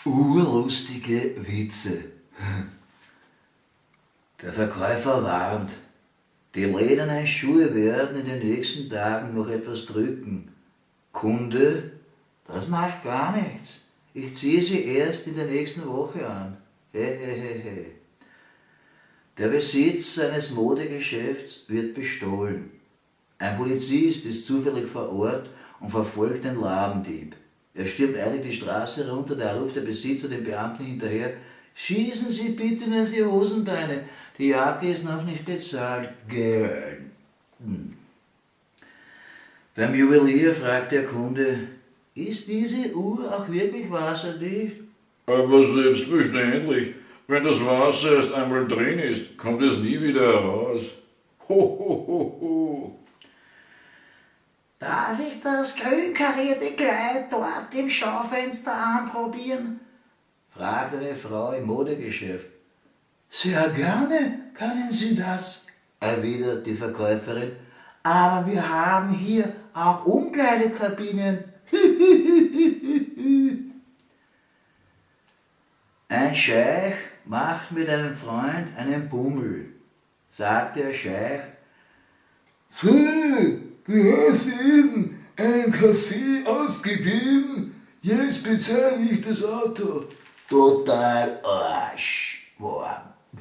Urlustige Witze. Der Verkäufer warnt, die ledernen Schuhe werden in den nächsten Tagen noch etwas drücken. Kunde, das macht gar nichts. Ich ziehe sie erst in der nächsten Woche an. Hehehe. Der Besitz eines Modegeschäfts wird bestohlen. Ein Polizist ist zufällig vor Ort und verfolgt den Ladendieb. Er stürmt eilig die Straße runter, da ruft der Besitzer dem Beamten hinterher: Schießen Sie bitte auf die Hosenbeine, die Jacke ist noch nicht bezahlt. Gern. Beim Juwelier fragt der Kunde: Ist diese Uhr auch wirklich wasserdicht? Aber selbstverständlich. Wenn das Wasser erst einmal drin ist, kommt es nie wieder heraus. Ho, ho, ho, ho. Darf ich das grün karierte Kleid dort im Schaufenster anprobieren? Fragt eine Frau im Modegeschäft. Sehr gerne können Sie das, erwidert die Verkäuferin. Aber wir haben hier auch Umkleidekabinen. Ein Scheich macht mit einem Freund einen Bummel. Sagt der Scheich: So, du hast eben einen Kaffee ausgegeben, jetzt bezahle ich das Auto. Total Arsch, war.